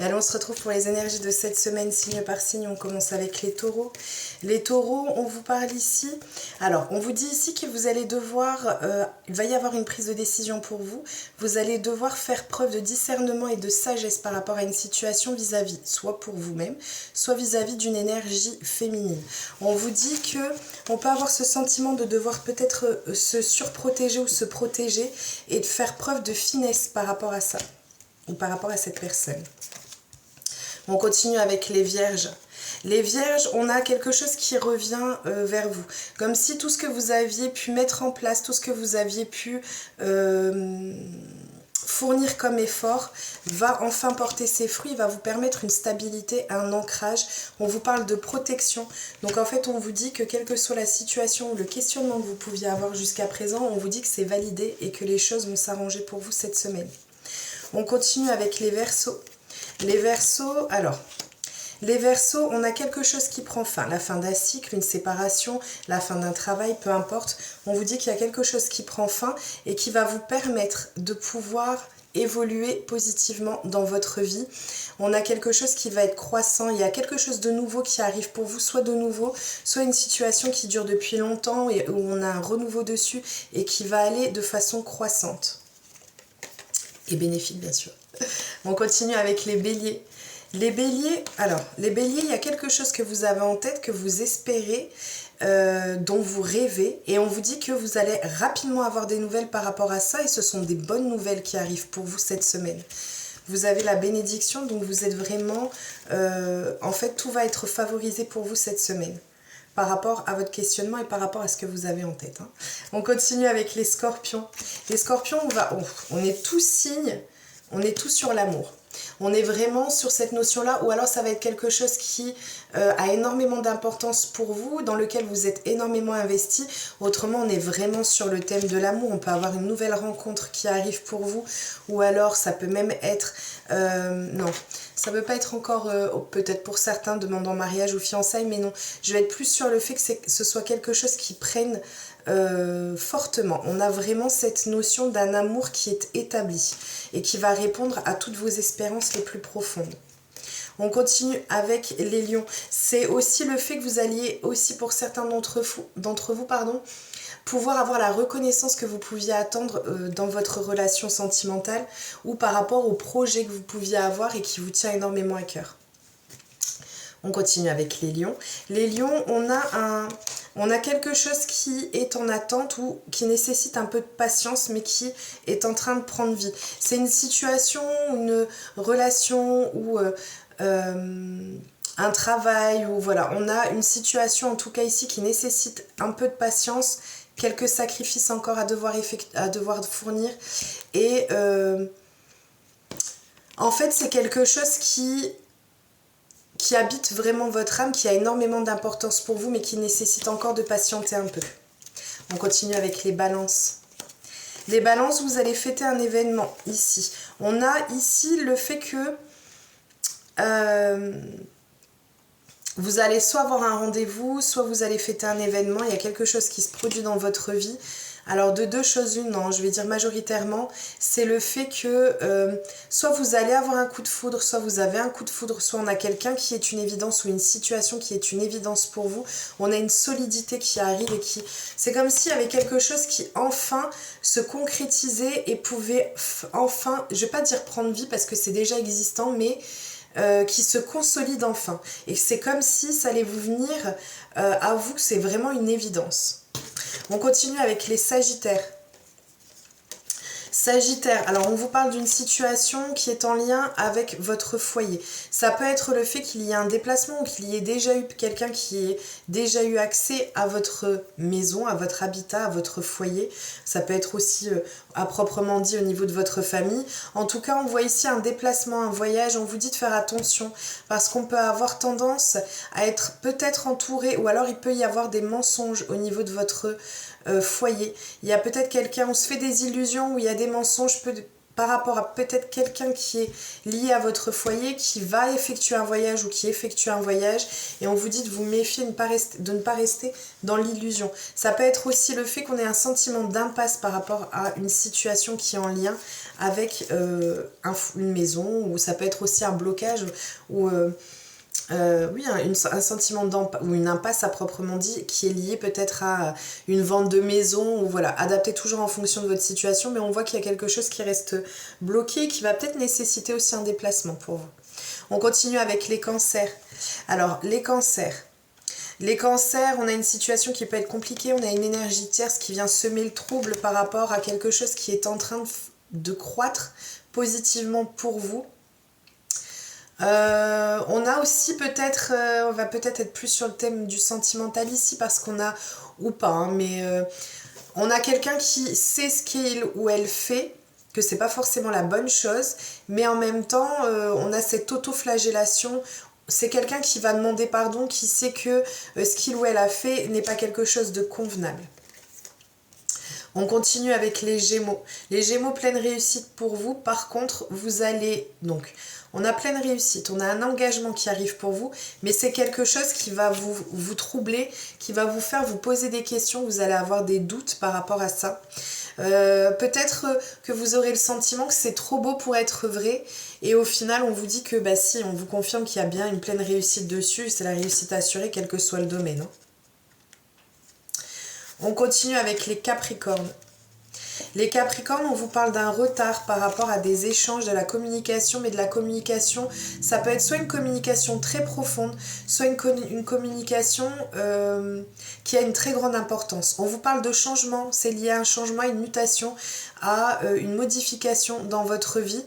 Et allez, on se retrouve pour les énergies de cette semaine, signe par signe. On commence avec les taureaux. Les taureaux, on vous parle ici. Alors, on vous dit ici que vous allez devoir, il va y avoir une prise de décision pour vous. Vous allez devoir faire preuve de discernement et de sagesse par rapport à une situation vis-à-vis, soit pour vous-même, soit vis-à-vis d'une énergie féminine. On vous dit que on peut avoir ce sentiment de devoir peut-être se surprotéger ou se protéger et de faire preuve de finesse par rapport à ça ou par rapport à cette personne. On continue avec les vierges. Les vierges, on a quelque chose qui revient vers vous. Comme si tout ce que vous aviez pu mettre en place, tout ce que vous aviez pu fournir comme effort, va enfin porter ses fruits, va vous permettre une stabilité, un ancrage. On vous parle de protection. Donc en fait, on vous dit que quelle que soit la situation ou le questionnement que vous pouviez avoir jusqu'à présent, on vous dit que c'est validé et que les choses vont s'arranger pour vous cette semaine. On continue avec les Verseaux. Les Verseaux, alors, les Verseaux, on a quelque chose qui prend fin. La fin d'un cycle, une séparation, la fin d'un travail, peu importe. On vous dit qu'il y a quelque chose qui prend fin et qui va vous permettre de pouvoir évoluer positivement dans votre vie. On a quelque chose qui va être croissant. Il y a quelque chose de nouveau qui arrive pour vous, soit de nouveau, soit une situation qui dure depuis longtemps et où on a un renouveau dessus et qui va aller de façon croissante. Et bénéfique, bien sûr. On continue avec les béliers. Les béliers, alors, les béliers, il y a quelque chose que vous avez en tête, que vous espérez, dont vous rêvez, et on vous dit que vous allez rapidement avoir des nouvelles par rapport à ça, et ce sont des bonnes nouvelles qui arrivent pour vous cette semaine. Vous avez la bénédiction, donc vous êtes vraiment, en fait, tout va être favorisé pour vous cette semaine, par rapport à votre questionnement et par rapport à ce que vous avez en tête. Hein. On continue avec les scorpions. Les scorpions, on est tous signes, on est tous sur l'amour. On est vraiment sur cette notion-là, ou alors ça va être quelque chose qui a énormément d'importance pour vous, dans lequel vous êtes énormément investi. Autrement, on est vraiment sur le thème de l'amour. On peut avoir une nouvelle rencontre qui arrive pour vous, ou alors ça peut même être... non, ça ne peut pas être encore, peut-être pour certains, demande en mariage ou fiançailles, mais non. Je vais être plus sur le fait que ce soit quelque chose qui prenne... fortement. On a vraiment cette notion d'un amour qui est établi et qui va répondre à toutes vos espérances les plus profondes. On continue avec les lions. C'est aussi le fait que vous alliez aussi pour certains d'entre vous, pouvoir avoir la reconnaissance que vous pouviez attendre dans votre relation sentimentale ou par rapport au projet que vous pouviez avoir et qui vous tient énormément à cœur. On continue avec les lions. Les lions, on a quelque chose qui est en attente ou qui nécessite un peu de patience, mais qui est en train de prendre vie. C'est une situation, une relation ou un travail, ou voilà, on a une situation en tout cas ici qui nécessite un peu de patience, quelques sacrifices encore à devoir fournir. Et en fait, c'est quelque chose qui habite vraiment votre âme, qui a énormément d'importance pour vous, mais qui nécessite encore de patienter un peu. On continue avec les balances. Les balances, vous allez fêter un événement ici. On a ici le fait que vous allez soit avoir un rendez-vous, soit vous allez fêter un événement. Il y a quelque chose qui se produit dans votre vie. Alors de deux choses une, non, je vais dire majoritairement, c'est le fait que soit vous allez avoir un coup de foudre, soit vous avez un coup de foudre, soit on a quelqu'un qui est une évidence ou une situation qui est une évidence pour vous. On a une solidité qui arrive et qui... C'est comme s'il y avait quelque chose qui enfin se concrétisait et pouvait enfin, je ne vais pas dire prendre vie parce que c'est déjà existant, mais... qui se consolide enfin. Et c'est comme si ça allait vous venir à vous, que c'est vraiment une évidence. On continue avec les sagittaires. Sagittaire, alors on vous parle d'une situation qui est en lien avec votre foyer. Ça peut être le fait qu'il y ait un déplacement ou qu'il y ait déjà eu quelqu'un qui ait déjà eu accès à votre maison, à votre habitat, à votre foyer. Ça peut être aussi à proprement dit au niveau de votre famille. En tout cas, on voit ici un déplacement, un voyage. On vous dit de faire attention parce qu'on peut avoir tendance à être peut-être entouré, ou alors il peut y avoir des mensonges au niveau de votre foyer. Il y a peut-être quelqu'un, on se fait des illusions où il y a des mensonges par rapport à peut-être quelqu'un qui est lié à votre foyer, qui va effectuer un voyage ou qui effectue un voyage, et on vous dit de vous méfier, de ne pas rester dans l'illusion. Ça peut être aussi le fait qu'on ait un sentiment d'impasse par rapport à une situation qui est en lien avec une maison, ou ça peut être aussi un blocage, ou oui, un sentiment d'impasse, ou une impasse à proprement dit, qui est lié peut-être à une vente de maison, ou voilà, adaptez toujours en fonction de votre situation, mais on voit qu'il y a quelque chose qui reste bloqué, qui va peut-être nécessiter aussi un déplacement pour vous. On continue avec les cancers. Alors, les cancers, on a une situation qui peut être compliquée, on a une énergie tierce qui vient semer le trouble par rapport à quelque chose qui est en train de croître positivement pour vous. On a aussi peut-être, on va peut-être être plus sur le thème du sentimental ici parce qu'on a, ou pas, hein, mais on a quelqu'un qui sait ce qu'il ou elle fait, que c'est pas forcément la bonne chose, mais en même temps, on a cette auto-flagellation. C'est quelqu'un qui va demander pardon, qui sait que ce qu'il ou elle a fait n'est pas quelque chose de convenable. On continue avec les Gémeaux. Les Gémeaux, pleine réussite pour vous. Par contre, vous allez... Donc, on a pleine réussite, on a un engagement qui arrive pour vous, mais c'est quelque chose qui va vous troubler, qui va vous faire vous poser des questions, vous allez avoir des doutes par rapport à ça. Peut-être que vous aurez le sentiment que c'est trop beau pour être vrai, et au final, on vous dit que, bah si, on vous confirme qu'il y a bien une pleine réussite dessus, c'est la réussite assurée, quel que soit le domaine. Hein. On continue avec les Capricornes. Les Capricornes, on vous parle d'un retard par rapport à des échanges, de la communication, mais de la communication, ça peut être soit une communication très profonde, soit une communication qui a une très grande importance. On vous parle de changement, c'est lié à un changement, à une mutation, à une modification dans votre vie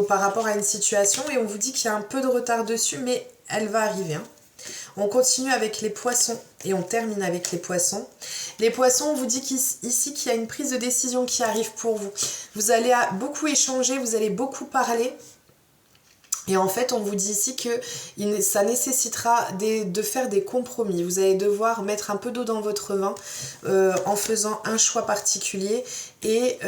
par rapport à une situation, et on vous dit qu'il y a un peu de retard dessus, mais elle va arriver. Hein. On continue avec les poissons et on termine avec les poissons. Les poissons, on vous dit ici qu'il y a une prise de décision qui arrive pour vous. Vous allez beaucoup échanger, vous allez beaucoup parler. Et en fait, on vous dit ici que ça nécessitera de faire des compromis. Vous allez devoir mettre un peu d'eau dans votre vin en faisant un choix particulier. Et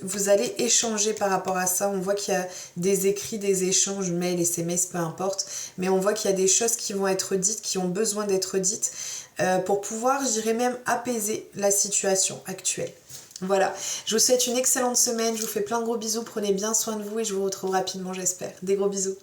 vous allez échanger par rapport à ça. On voit qu'il y a des écrits, des échanges, mails, SMS, peu importe. Mais on voit qu'il y a des choses qui vont être dites, qui ont besoin d'être dites pour pouvoir, je dirais même, apaiser la situation actuelle. Voilà, je vous souhaite une excellente semaine. Je vous fais plein de gros bisous. Prenez bien soin de vous et je vous retrouve rapidement, j'espère. Des gros bisous.